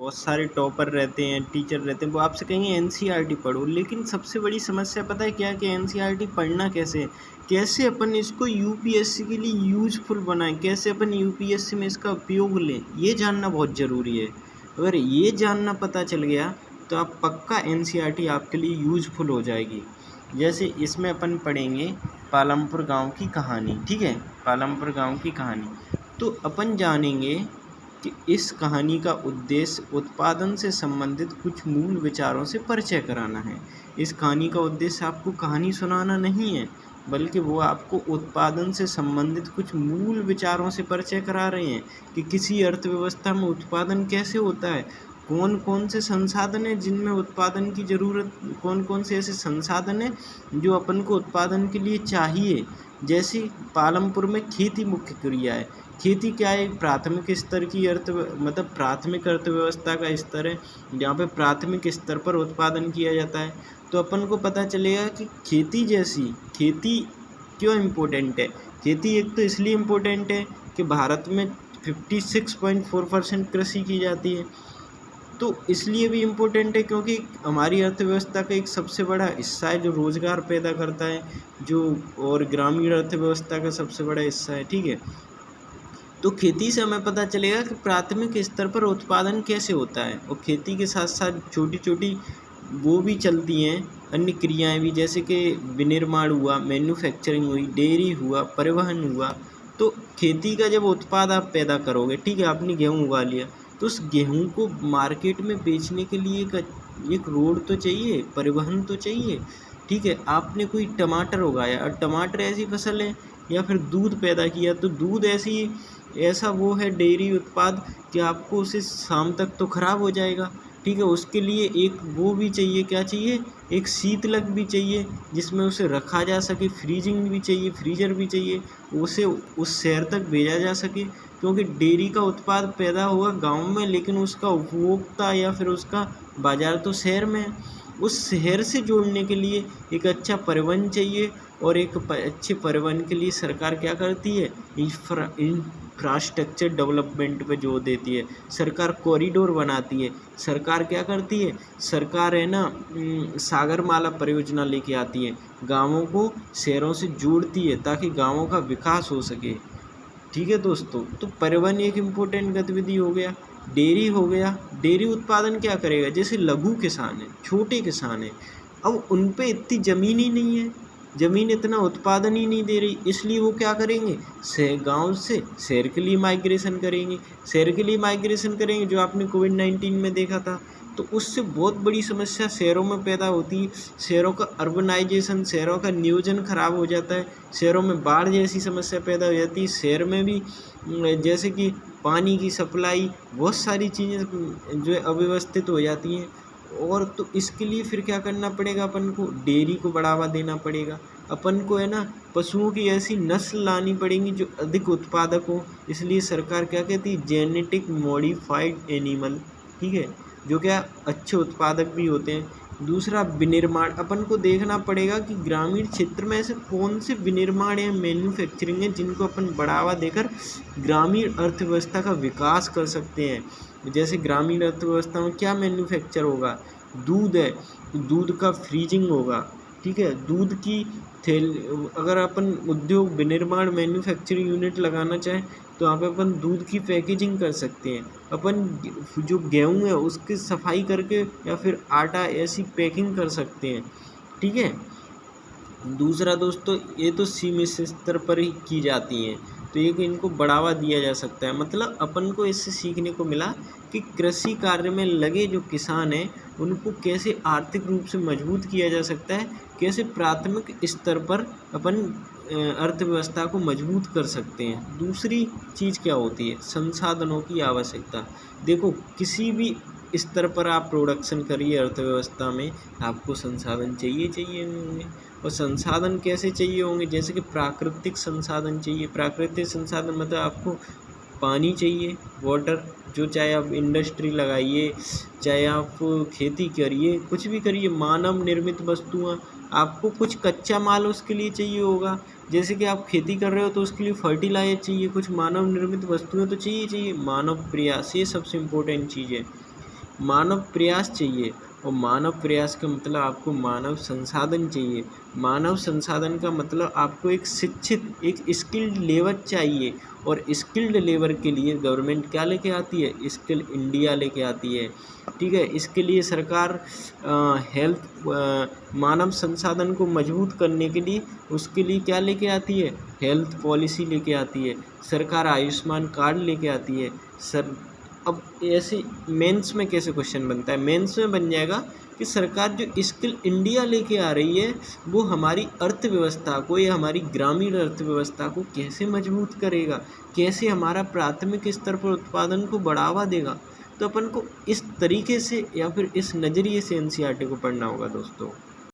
बहुत सारे टॉपर रहते हैं, टीचर रहते हैं, वो आपसे कहेंगे एनसीईआरटी पढ़ो, लेकिन सबसे बड़ी समस्या पता है क्या है कि एनसीईआरटी पढ़ना कैसे है, कैसे अपन इसको यूपीएससी के लिए यूजफुल बनाएं, कैसे अपन यूपीएससी में इसका उपयोग लें, ये जानना बहुत ज़रूरी है। अगर ये जानना पता चल गया तो आप पक्का एनसीईआरटी आपके लिए यूजफुल हो जाएगी। जैसे इसमें अपन पढ़ेंगे पालमपुर गांव की कहानी, ठीक है, पालमपुर गांव की कहानी। तो अपन जानेंगे कि इस कहानी का उद्देश्य उत्पादन से संबंधित कुछ मूल विचारों से परिचय कराना है। इस कहानी का उद्देश्य आपको कहानी सुनाना नहीं है, बल्कि वो आपको उत्पादन से संबंधित कुछ मूल विचारों से परिचय करा रहे हैं कि किसी अर्थव्यवस्था में उत्पादन कैसे होता है, कौन कौन से संसाधन हैं जिनमें उत्पादन की ज़रूरत, कौन कौन से ऐसे संसाधन हैं जो अपन को उत्पादन के लिए चाहिए। जैसे पालमपुर में खेती मुख्य क्रिया है। खेती क्या है, प्राथमिक स्तर की मतलब प्राथमिक अर्थव्यवस्था का स्तर है जहाँ पे प्राथमिक स्तर पर उत्पादन किया जाता है। तो अपन को पता चलेगा कि खेती क्यों इम्पोर्टेंट है। खेती एक तो इसलिए इम्पोर्टेंट है कि भारत में 56.4% कृषि की जाती है, तो इसलिए भी इम्पोर्टेंट है क्योंकि हमारी अर्थव्यवस्था का एक सबसे बड़ा हिस्सा है जो रोज़गार पैदा करता है, जो और ग्रामीण अर्थव्यवस्था का सबसे बड़ा हिस्सा है, ठीक है। तो खेती से हमें पता चलेगा कि प्राथमिक स्तर पर उत्पादन कैसे होता है, और खेती के साथ साथ छोटी छोटी वो भी चलती हैं अन्य क्रियाएं भी, जैसे कि विनिर्माण हुआ, मैन्युफैक्चरिंग हुई, डेयरी हुआ, परिवहन हुआ। तो खेती का जब उत्पाद आप पैदा करोगे, ठीक है, आपने गेहूँ उगा लिया, तो उस गेहूँ को मार्केट में बेचने के लिए एक रोड तो चाहिए, परिवहन तो चाहिए, ठीक है। आपने कोई टमाटर उगाया और टमाटर ऐसी फसल है, या फिर दूध पैदा किया, तो दूध ऐसा वो है डेयरी उत्पाद कि आपको उसे शाम तक तो ख़राब हो जाएगा, ठीक है। उसके लिए एक वो भी चाहिए, क्या चाहिए, एक शीतलक भी चाहिए जिसमें उसे रखा जा सके, फ्रीजिंग भी चाहिए, फ्रीजर भी चाहिए, उसे उस शहर तक भेजा जा सके, क्योंकि डेयरी का उत्पाद पैदा हुआ गांव में, लेकिन उसका उपभोक्ता या फिर उसका बाजार तो शहर में है। उस शहर से जोड़ने के लिए एक अच्छा परिवहन चाहिए, और एक अच्छे परिवहन के लिए सरकार क्या करती है, इंफ्रास्ट्रक्चर डेवलपमेंट पे जोर देती है, सरकार कॉरिडोर बनाती है, सरकार क्या करती है, सरकार है ना सागरमाला परियोजना लेके आती है, गांवों को शहरों से जोड़ती है ताकि गांवों का विकास हो सके, ठीक है दोस्तों। तो परिवहन एक इम्पोर्टेंट गतिविधि हो गया। डेयरी हो गया, डेयरी उत्पादन क्या करेगा, जैसे लघु किसान है, छोटे किसान है, अब उन पे इतनी ज़मीन ही नहीं है, ज़मीन इतना उत्पादन ही नहीं दे रही, इसलिए वो क्या करेंगे, गांव से शहर के लिए माइग्रेशन करेंगे, शहर के लिए माइग्रेशन करेंगे, जो आपने कोविड-19 में देखा था। तो उससे बहुत बड़ी समस्या शहरों में पैदा होती है, शहरों का अर्बनाइजेशन, शहरों का नियोजन खराब हो जाता है, शहरों में बाढ़ जैसी समस्या पैदा हो जाती है, शहर में भी जैसे कि पानी की सप्लाई, बहुत सारी चीज़ें जो है अव्यवस्थित हो जाती हैं। और तो इसके लिए फिर क्या करना पड़ेगा, अपन को डेयरी को बढ़ावा देना पड़ेगा, अपन को है ना पशुओं की ऐसी नस्ल लानी पड़ेंगी जो अधिक उत्पादक हो। इसलिए सरकार क्या कहती है, जेनेटिक मॉडिफाइड एनिमल, ठीक है, जो क्या अच्छे उत्पादक भी होते हैं। दूसरा विनिर्माण, अपन को देखना पड़ेगा कि ग्रामीण क्षेत्र में ऐसे कौन से विनिर्माण या मैन्युफैक्चरिंग है जिनको अपन बढ़ावा देकर ग्रामीण अर्थव्यवस्था का विकास कर सकते हैं। जैसे ग्रामीण अर्थव्यवस्था में क्या मैन्युफैक्चर होगा, दूध है, तो दूध का फ्रीजिंग होगा, ठीक है, दूध की अगर अपन उद्योग विनिर्माण मैन्युफैक्चरिंग यूनिट लगाना चाहें तो वहाँ पे अपन दूध की पैकेजिंग कर सकते हैं, अपन जो गेहूँ है उसकी सफाई करके या फिर आटा ऐसी पैकिंग कर सकते हैं, ठीक है। दूसरा दोस्तों, ये तो सीमित स्तर पर ही की जाती हैं, तो ये कि इनको बढ़ावा दिया जा सकता है। मतलब अपन को इससे सीखने को मिला कि कृषि कार्य में लगे जो किसान हैं उनको कैसे आर्थिक रूप से मजबूत किया जा सकता है, कैसे प्राथमिक स्तर पर अपन अर्थव्यवस्था को मजबूत कर सकते हैं। दूसरी चीज़ क्या होती है, संसाधनों की आवश्यकता। देखो, किसी भी स्तर पर आप प्रोडक्शन करिए अर्थव्यवस्था में, आपको संसाधन चाहिए होंगे। और संसाधन कैसे चाहिए होंगे, जैसे कि प्राकृतिक संसाधन चाहिए। प्राकृतिक संसाधन मतलब आपको पानी चाहिए, वाटर, जो चाहे आप इंडस्ट्री लगाइए, चाहे आप खेती करिए, कुछ भी करिए, मानव निर्मित वस्तुएं, आपको कुछ कच्चा माल उसके लिए चाहिए होगा। जैसे कि आप खेती कर रहे हो तो उसके लिए फर्टिलाइजर चाहिए, कुछ मानव निर्मित वस्तुएं तो चाहिए, मानव प्रयास, ये सबसे इम्पोर्टेंट चीज़ है। मानव प्रयास चाहिए, और मानव प्रयास का मतलब आपको मानव संसाधन चाहिए। मानव संसाधन का मतलब आपको एक शिक्षित, एक स्किल्ड लेबर चाहिए, और स्किल्ड लेबर के लिए गवर्नमेंट क्या लेके आती है? स्किल इंडिया लेके आती है। ठीक है, इसके लिए सरकार मानव संसाधन को मजबूत करने के लिए उसके लिए क्या लेके आती है? हेल्थ पॉलिसी लेके आती है। सरकार आयुष्मान कार्ड लेके आती है। सर अब ऐसे मेंस में कैसे क्वेश्चन बनता है? मेंस में बन जाएगा कि सरकार जो स्किल इंडिया लेके आ रही है वो हमारी अर्थव्यवस्था को या हमारी ग्रामीण अर्थव्यवस्था को कैसे मजबूत करेगा, कैसे हमारा प्राथमिक स्तर पर उत्पादन को बढ़ावा देगा। तो अपन को इस तरीके से या फिर इस नज़रिए से एनसीईआरटी को पढ़ना होगा दोस्तों।